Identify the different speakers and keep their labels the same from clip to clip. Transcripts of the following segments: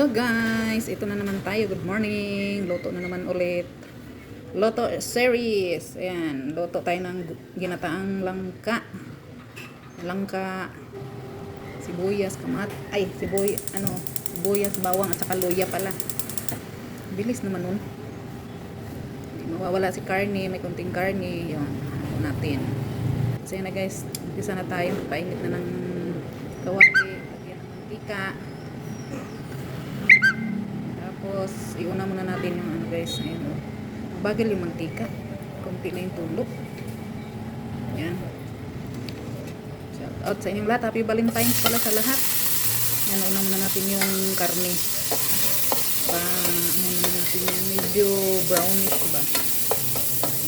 Speaker 1: Hello guys, ito na naman tayo. Good morning. Luto na naman ulit. Luto series. Ayan, luto tayo ng ginataang langka. Langka, sibuyas, sibuyas, bawang at saka luya pala. Bilis naman nun. Hindi mawawala si karne, may konting karne. Yun, natin. So yun na guys, umpisa na tayo. Painit na ng kawali, lagyan ng mantika. Tapos, iuna muna natin yung ano guys, ayun o. Bagal yung mantika. Kunti na yung tulo. Yan. Shout out sa inyong lahat. Happy Valentine's pala sa lahat. Yan, una muna natin yung karne. Ano muna natin yan. Medyo brownish, diba?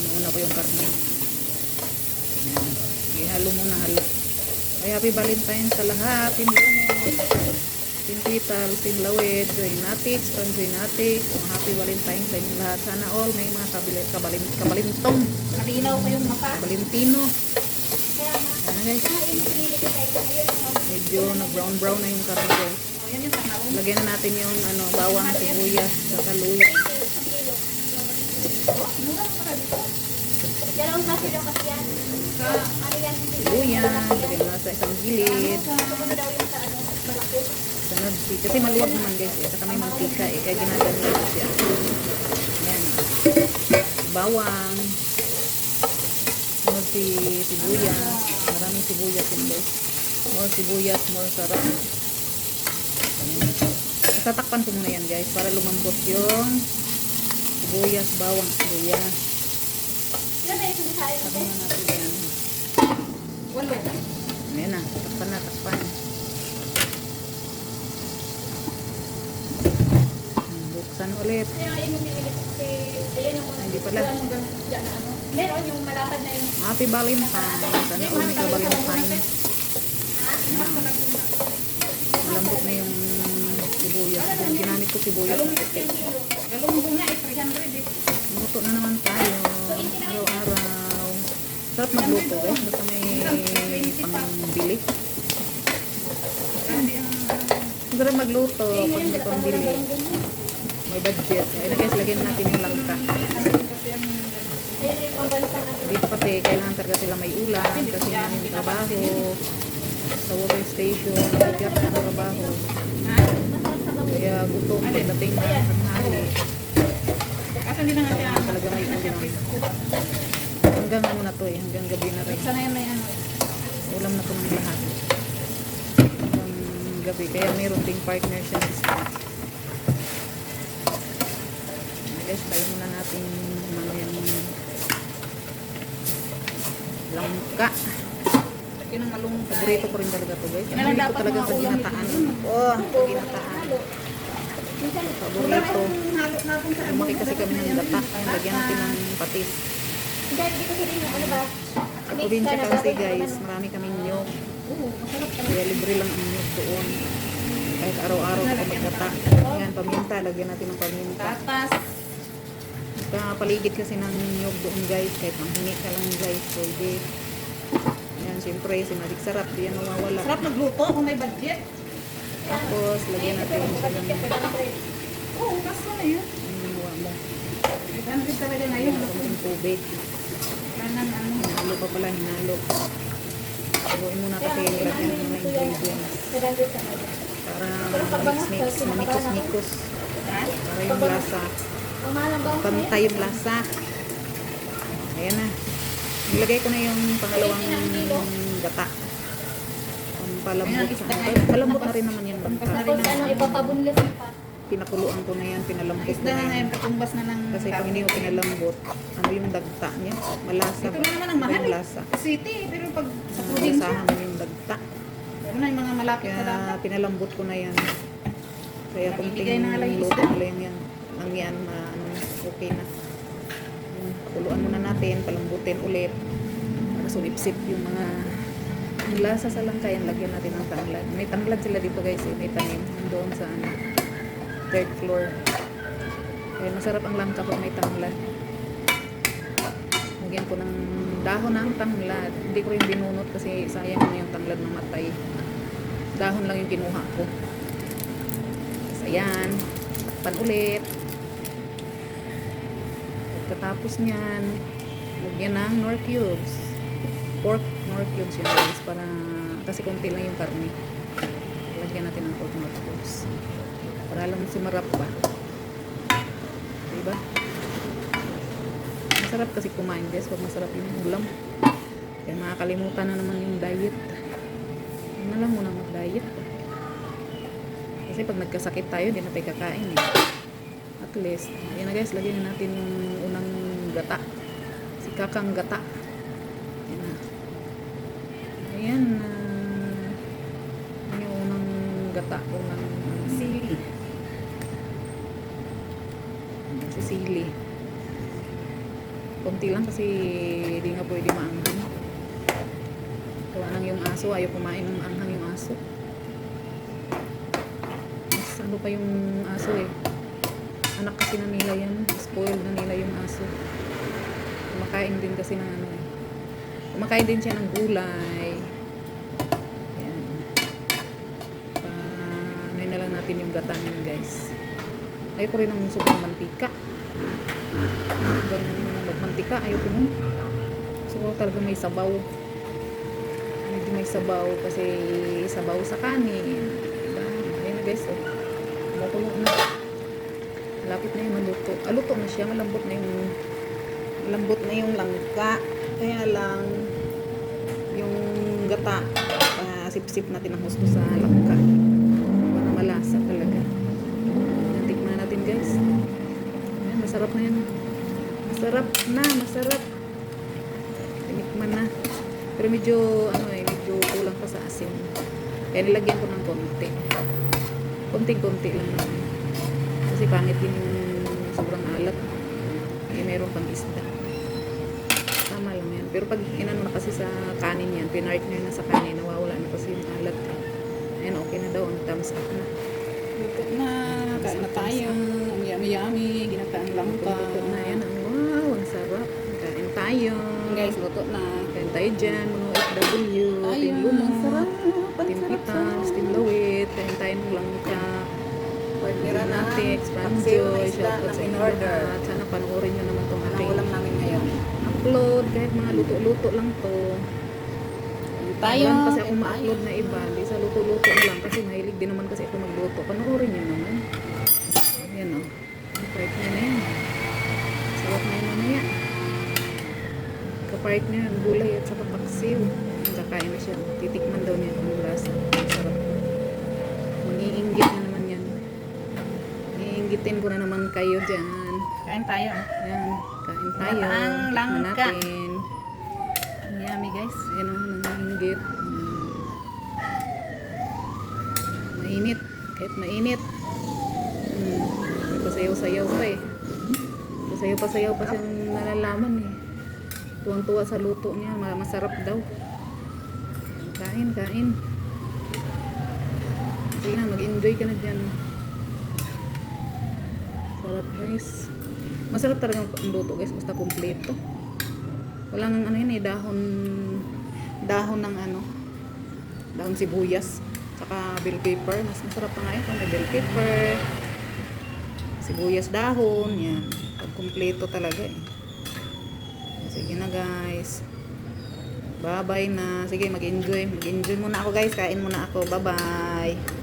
Speaker 1: Inuuna ko yung karne. Yan. Ihalo muna, halo. Ay, happy Valentine's sa lahat. Hindi mo. Tintital, Tinlawed, Joynatics, Joynatics, happy Valentine's sa inyo lahat. Sana all may mga kabalintong.
Speaker 2: Malinaw ko yung mata.
Speaker 1: Valentino.
Speaker 2: Kaya nga.
Speaker 1: Ano guys? Medyo nag-brown na yung karne guys.
Speaker 2: Yan yung tanaw.
Speaker 1: Lagyan na natin yung bawang, sibuyas, saka luya.
Speaker 2: Mura pa ka dito. Yan ang kasi daw kasi yan. Sa ano yan?
Speaker 1: Sibuyas, lagyan na sa isang gilid.
Speaker 2: Ito ko na daw yung sa ano, malaki.
Speaker 1: Sunod kasi maluwag naman guys eh. Saka may mantika eh. Kaya ginagawa ko siya. Yan. Bawang. Sunod sibuyas. Maraming sibuyas yun guys. More sibuyas, more sarap. Tatakpan ko muna yan guys. Para lumambot yung sibuyas, bawang, sibuyas.
Speaker 2: Yan na yung sinasabi ko.
Speaker 1: Takpan na natin yan.
Speaker 2: Walo.
Speaker 1: Ayan na. Takpan na, takpan. Buksan ulit.
Speaker 2: Kaya yun yung binili ko kasi ayan yung
Speaker 1: Hindi pala.
Speaker 2: Yan na ano. Meron yung malapad na yung
Speaker 1: Happy Valentine's. Sana all may ka-Valentine's. Malambot na yung sibuyas. Yung ginamit ko sibuyas na puti.
Speaker 2: galong bunga eh, 300 eh.
Speaker 1: Luto na naman tayo. Araw-araw. Sarap magluto guys. Basta may pangbili. Sarap magluto pag may pangbili. May budget. Ayun guys, lagyan natin yung langka.
Speaker 2: Ayan yung pambansa na.
Speaker 1: Dito kasi kailangan talaga sila may ulam kasi may trabaho sa water station, bigat na trabaho. Kaya gutom pagdating na tanghali.
Speaker 2: Kasi hindi na nga siya.
Speaker 1: Talaga may ulam. Hanggang ano na to eh, hanggang gabi na rin.
Speaker 2: Sana yan may ano.
Speaker 1: Ulam na to ng lahat. Hanggang gabi. Kaya mayroon ding partner siya sa guys, tayo muna natin ano yan langka.
Speaker 2: Yun ang malunggay.
Speaker 1: Paborito ko rin talaga to guys.
Speaker 2: Yan lang
Speaker 1: Paborito ko
Speaker 2: dapat
Speaker 1: talaga
Speaker 2: mga
Speaker 1: sa
Speaker 2: ulam
Speaker 1: ginataan.
Speaker 2: ito.
Speaker 1: Oh, sa ginataan. Paborito. Lumaki kasi kami ng gata. Lagyan natin ng patis. Sa probinsya kasi guys, marami kaming nyog. Kaya libre lang ang nyog doon. Kahit araw-araw ako magkata. Yan, paminta. Lagyan natin ng paminta.
Speaker 2: Tapas.
Speaker 1: Paligid kasi ng nyog doon guys. Kahit manghingi ka lang guys. Pwede. Yan, siyempre, sinadik sarap. Di yan nawawala.
Speaker 2: Sarap magluto kung may budget.
Speaker 1: Tapos, lagyan natin ng
Speaker 2: Oo, kaso na yun.
Speaker 1: ginawa mo.
Speaker 2: 800 talaga ngayon.
Speaker 1: Konting tubig.
Speaker 2: Kanang ano.
Speaker 1: Hinalo pa pala, hinalo. Haluin muna kasi lagyan ng mga ingredients.
Speaker 2: 700 talaga.
Speaker 1: Para mix-mix, mamikos-mikos. Para yung lasa. Pantay yung lasa. Ayan na. Nilagay ko na yung pangalawang gata. Pampalambot. Palambot na rin naman yan.
Speaker 2: Tapos ano, ipapabunlis pa.
Speaker 1: Pinakuluan ko na yan, pinalambot ko
Speaker 2: Isda
Speaker 1: na
Speaker 2: na
Speaker 1: yan.
Speaker 2: ngayon, katumbas na ng
Speaker 1: Kasi pag hindi mo pinalambot, ano yung dagta niya? Malasa
Speaker 2: Ito
Speaker 1: ba?
Speaker 2: na naman ang
Speaker 1: Iba
Speaker 2: mahal
Speaker 1: yung
Speaker 2: eh.
Speaker 1: lasa.
Speaker 2: City, pero pag sa probinsya,
Speaker 1: Lasahan mo yung dagta.
Speaker 2: meron na yung mga malapit na
Speaker 1: Kaya
Speaker 2: dapat.
Speaker 1: pinalambot ko na yan. Kaya
Speaker 2: Ibigay
Speaker 1: kunting
Speaker 2: na nga lang yung
Speaker 1: luto
Speaker 2: isda.
Speaker 1: na lang yan. Ang yan, okay na. Pakuluan muna natin, palambutin ulit. Para sulipsip yung mga yung lasa sa langka yan. Lagyan natin ng tanglad. May tanglad sila dito guys eh. May tanim. Doon sa third floor. Kaya masarap ang langka pag may tanglad. Lagyan ko ng dahon ng tanglad. Hindi ko rin binunot kasi sayang na yung tanglad ng matay. Dahon lang yung kinuha ko. Ayan. Takpan ulit. Pagkatapos niyan, lagyan ng nor cubes. Pork nor cubes yun guys. Para, kasi konti lang yung karne. Lagyan natin ng pork nor cubes. Para lang sumarap pa. Diba? Masarap kasi kumain guys. Pag masarap yung ulam. Kaya makakalimutan na naman yung diet. Huwag na lang muna mag-diet. Kasi pag nagkasakit tayo, hindi na tayo kakain eh. At least, ayan na guys, lagyan na natin yung unang gata. Si kakang gata. Ayan na. Ayan na. Yung unang gata. Unang sili. Ayan, si sili. Konti lang kasi hindi nga pwede maanghang. Gawa nang yung aso, ayaw kumain ng maanghang yung aso. Mas ano pa yung aso eh. Anak kasi na nila yan. Spoiled na nila yung aso. Kumakain din kasi ng ano eh. Kumakain din siya ng gulay. Ayan. Ano na lang natin yung gata niyan guys. Ayaw ko rin ng sobrang mantika. Sobrang magmantika. Ayaw ko nun. So talaga may sabaw. Medyo may sabaw kasi sabaw sa kanin. Diba? Ayan na guys. Oh. Kumukulo na. Malapit na yung maluto. Luto na siya. Malambot na yung langka. Kaya lang yung gata sip-sip natin ang gusto sa langka. Para malasa talaga. Tikman natin guys. Ayan, masarap na yan. Masarap na. Masarap. Tinikman na. Pero medyo medyo kulang pa sa asin. Kaya nilagyan ko ng konti. Konti-konti lang naman. Kasi pangit din yung sobrang alat. Eh, meron pang isda. Tama lang yan. Pero pag inano na kasi sa kanin yan, pinart nyo na sa kanin, nawawala na kasi yung alat. Ayan, okay na daw. Ang thumbs up na.
Speaker 3: Luto na. Kain na tayo. Ang yummy-yummy. Ginataang langka.
Speaker 1: Luto na yan. Wow, ang sarap. Kain tayo.
Speaker 3: Guys, luto na.
Speaker 1: Kain tayo dyan. Mga OFW. Team Lumang.
Speaker 3: Sarap.
Speaker 1: Team Pitas. Team Lawit. Kain tayo ng langka.
Speaker 3: Partnera na.
Speaker 1: Natin, Expanjoy, shoutout sa inyo lahat. Sana panoorin nyo naman itong aking
Speaker 3: Ulam namin ngayon.
Speaker 1: upload. Kahit mga luto-luto lang to.
Speaker 3: Tayo.
Speaker 1: Wala kasi ako ma-upload na iba. Hindi sa luto-luto na lang. Kasi mahilig din naman kasi ako magluto. Panoorin nyo naman. Ayan o. Partner na yan. Sarap na yun mamaya. Kapartner ang gulay at saka paksiw. Kakain na siya. Titikman daw niya ang lasa. Sarap. Mangiinggit na naman yan. Iinggitin ko na naman kayo dyan.
Speaker 3: Kain tayo.
Speaker 1: Ayan. Kain tayo.
Speaker 3: Ang langka.
Speaker 1: Natin.
Speaker 3: Ang yummy guys.
Speaker 1: Ayan o. Nangiinggit. Mainit. Kahit mainit. May pasayaw-sayaw pa eh. Pasayaw-pasayaw pa siyang nalalaman eh. Tuwang-tuwa sa luto niya. Masarap daw. Kain, kain. Sige na, mag-enjoy ka na dyan. Sarap guys. Masarap talaga ang luto guys. Basta kompleto. Walang ano yun eh, dahon ng dahon sibuyas. Saka bell pepper. Mas masarap pa nga yun kung may bell pepper. Sibuyas dahon. Yan. Pag kompleto talaga eh. Sige na guys. Bye-bye na. Sige, mag-enjoy. Mag-enjoy muna ako guys. Kain muna ako. Bye-bye.